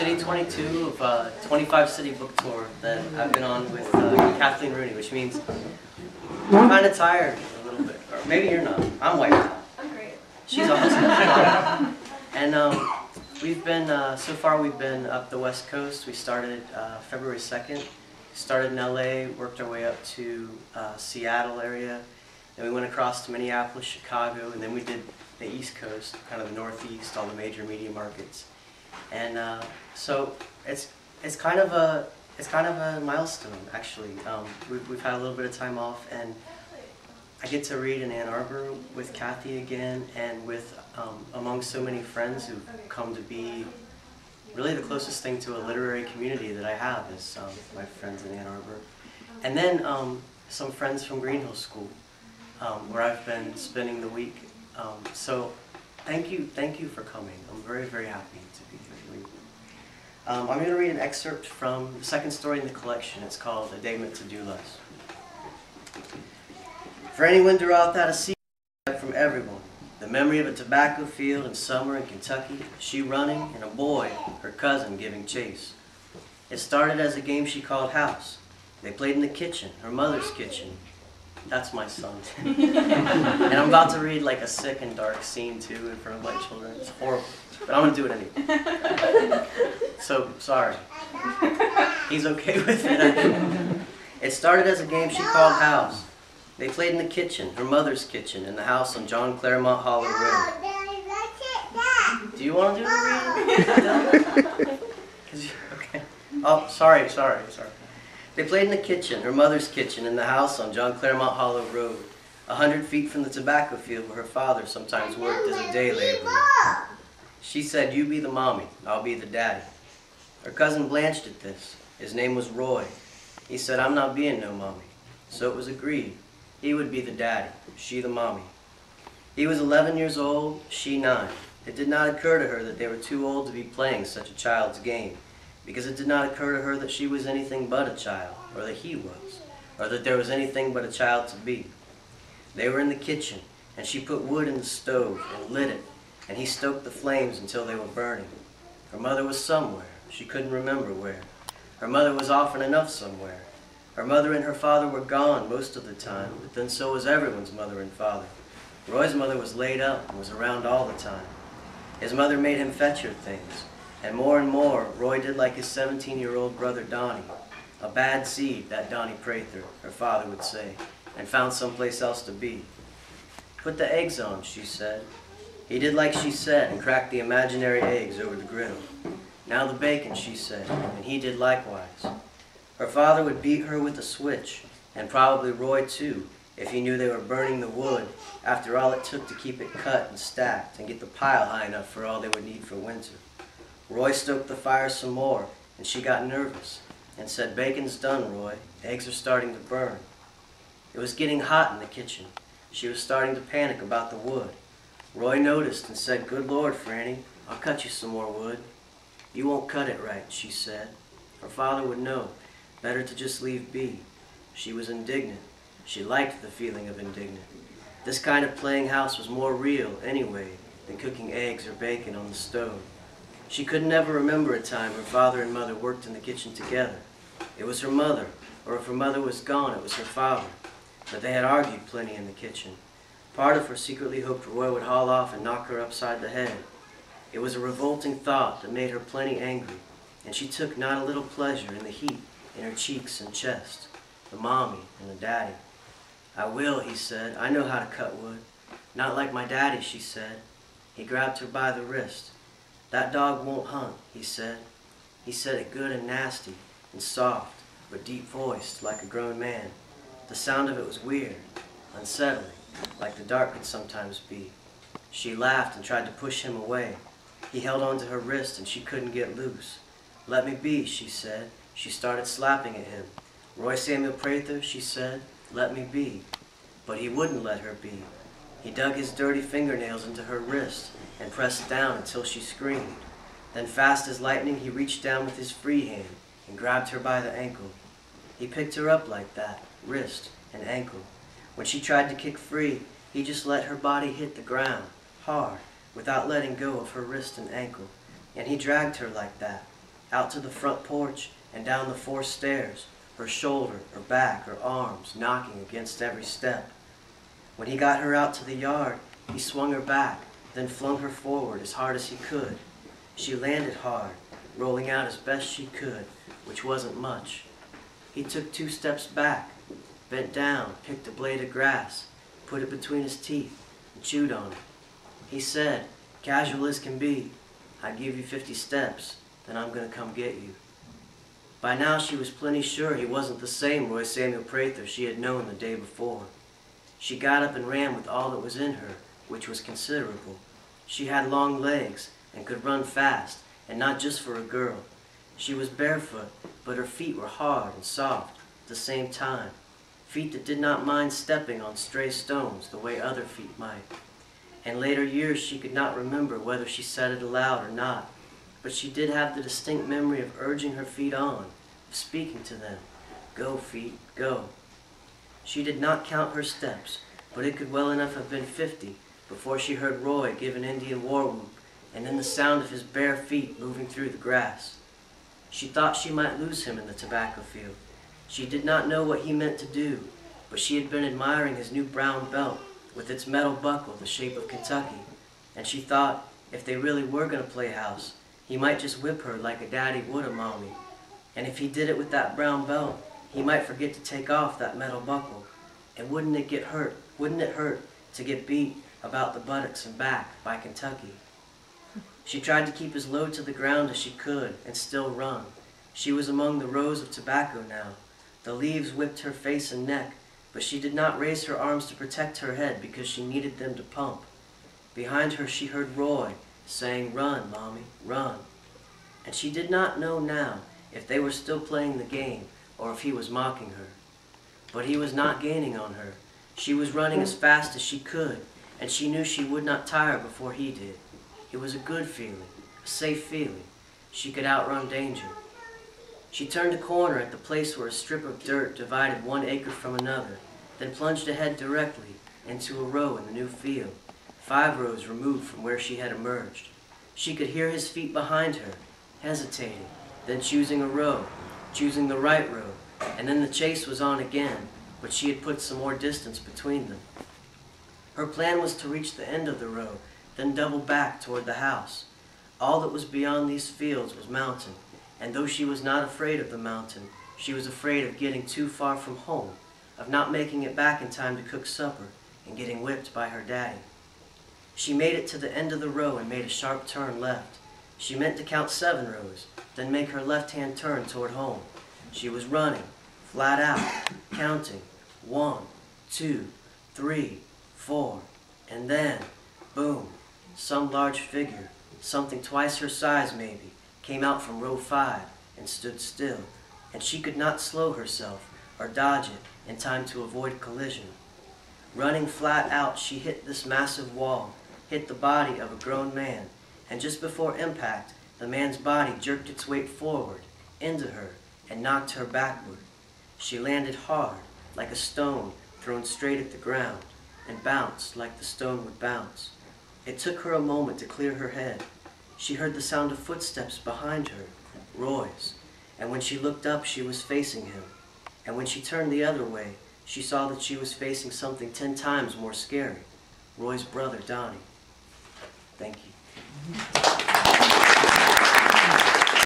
City 22 of 25 city book tour that I've been on with Kathleen Rooney, which means I'm kind of tired a little bit. Or maybe you're not. I'm wiped out. I'm great. She's awesome. And we've been, so far we've been up the West Coast. We started February 2nd. Started in LA, worked our way up to Seattle area. Then we went across to Minneapolis, Chicago, and then we did the East Coast, kind of the Northeast, all the major media markets. And so it's kind of a milestone, actually. We've had a little bit of time off, and I get to read in Ann Arbor with Kathy again, and with among so many friends who've come to be really the closest thing to a literary community that I have is my friends in Ann Arbor. And then some friends from Green Hill School, where I've been spending the week. So thank you for coming. I'm very, very happy to be here. I'm going to read an excerpt from the second story in the collection. It's called A Day Meant to Do Less. For any winter out that a sea from everyone, the memory of a tobacco field in summer in Kentucky, she running, and a boy, her cousin, giving chase. It started as a game she called house. They played in the kitchen, her mother's kitchen. That's my son. And I'm about to read like a sick and dark scene too in front of my children. It's horrible, but I'm going to do it anyway. So, sorry. He's okay with it. It started as a game she called house. They played in the kitchen, her mother's kitchen, in the house on John Claremont Hollow Road. Do you want to do the reading? Okay. Oh, sorry. They played in the kitchen, her mother's kitchen, in the house on John Claremont Hollow Road, 100 feet from the tobacco field where her father sometimes worked as a day laborer. She said, "You be the mommy, I'll be the daddy." Her cousin blanched at this. His name was Roy. He said, "I'm not being no mommy." So it was agreed. He would be the daddy, she the mommy. He was 11 years old, she 9. It did not occur to her that they were too old to be playing such a child's game, because it did not occur to her that she was anything but a child, or that he was, or that there was anything but a child to be. They were in the kitchen, and she put wood in the stove and lit it, and he stoked the flames until they were burning. Her mother was somewhere. She couldn't remember where. Her mother was often enough somewhere. Her mother and her father were gone most of the time, but then so was everyone's mother and father. Roy's mother was laid up and was around all the time. His mother made him fetch her things, and more, Roy did like his 17-year-old brother Donnie. A bad seed, that Donnie Prather, her father would say, and found someplace else to be. "Put the eggs on," she said. He did like she said and cracked the imaginary eggs over the griddle. "Now the bacon," she said, and he did likewise. Her father would beat her with a switch, and probably Roy too, if he knew they were burning the wood, after all it took to keep it cut and stacked and get the pile high enough for all they would need for winter. Roy stoked the fire some more, and she got nervous and said, "Bacon's done, Roy. Eggs are starting to burn." It was getting hot in the kitchen. She was starting to panic about the wood. Roy noticed and said, "Good Lord, Franny, I'll cut you some more wood." "You won't cut it right," she said. Her father would know. Better to just leave be. She was indignant. She liked the feeling of indignant. This kind of playing house was more real, anyway, than cooking eggs or bacon on the stove. She could never remember a time her father and mother worked in the kitchen together. It was her mother, or if her mother was gone, it was her father. But they had argued plenty in the kitchen. Part of her secretly hoped Roy would haul off and knock her upside the head. It was a revolting thought that made her plenty angry, and she took not a little pleasure in the heat in her cheeks and chest, the mommy and the daddy. "I will," he said. "I know how to cut wood." "Not like my daddy," she said. He grabbed her by the wrist. "That dog won't hunt," he said. He said it good and nasty and soft, but deep-voiced like a grown man. The sound of it was weird, unsettling, like the dark could sometimes be. She laughed and tried to push him away. He held on to her wrist and she couldn't get loose. "Let me be," she said. She started slapping at him. "Roy Samuel Prather," she said, "let me be." But he wouldn't let her be. He dug his dirty fingernails into her wrist and pressed down until she screamed. Then fast as lightning he reached down with his free hand and grabbed her by the ankle. He picked her up like that, wrist and ankle. When she tried to kick free, he just let her body hit the ground, hard, without letting go of her wrist and ankle. And he dragged her like that. out to the front porch and down the 4 stairs, her shoulder, her back, her arms knocking against every step. When he got her out to the yard, he swung her back, then flung her forward as hard as he could. She landed hard, rolling out as best she could, which wasn't much. He took 2 steps back, bent down, picked a blade of grass, put it between his teeth, and chewed on it. He said, casual as can be, "I give you 50 steps, then I'm going to come get you." By now she was plenty sure he wasn't the same Roy Samuel Prather she had known the day before. She got up and ran with all that was in her, which was considerable. She had long legs and could run fast, and not just for a girl. She was barefoot, but her feet were hard and soft at the same time. Feet that did not mind stepping on stray stones the way other feet might. In later years she could not remember whether she said it aloud or not, but she did have the distinct memory of urging her feet on, of speaking to them. Go, feet, go. She did not count her steps, but it could well enough have been 50 before she heard Roy give an Indian war whoop, and then the sound of his bare feet moving through the grass. She thought she might lose him in the tobacco field. She did not know what he meant to do, but she had been admiring his new brown belt with its metal buckle the shape of Kentucky, and she thought if they really were going to play house, he might just whip her like a daddy would a mommy. And if he did it with that brown belt, he might forget to take off that metal buckle. And wouldn't it hurt to get beat about the buttocks and back by Kentucky? She tried to keep as low to the ground as she could and still run. She was among the rows of tobacco now. The leaves whipped her face and neck, but she did not raise her arms to protect her head because she needed them to pump. Behind her she heard Roy saying, "Run, Mommy, run." And she did not know now if they were still playing the game or if he was mocking her. But he was not gaining on her. She was running as fast as she could, and she knew she would not tire before he did. It was a good feeling, a safe feeling. She could outrun danger. She turned a corner at the place where a strip of dirt divided 1 acre from another, then plunged ahead directly into a row in the new field, 5 rows removed from where she had emerged. She could hear his feet behind her, hesitating, then choosing a row, choosing the right row, and then the chase was on again, but she had put some more distance between them. Her plan was to reach the end of the row, then double back toward the house. All that was beyond these fields was mountain, and though she was not afraid of the mountain, she was afraid of getting too far from home, of not making it back in time to cook supper, and getting whipped by her daddy. She made it to the end of the row and made a sharp turn left. She meant to count 7 rows, then make her left-hand turn toward home. She was running, flat out, counting, 1, 2, 3, 4, and then, boom, some large figure, something twice her size maybe, came out from row 5 and stood still, and she could not slow herself or dodge it in time to avoid collision. Running flat out, she hit this massive wall, hit the body of a grown man, and just before impact, the man's body jerked its weight forward, into her, and knocked her backward. She landed hard, like a stone thrown straight at the ground, and bounced like the stone would bounce. It took her a moment to clear her head. She heard the sound of footsteps behind her, Roy's, and when she looked up, she was facing him. And when she turned the other way, she saw that she was facing something 10 times more scary, Roy's brother, Donnie. Thank you.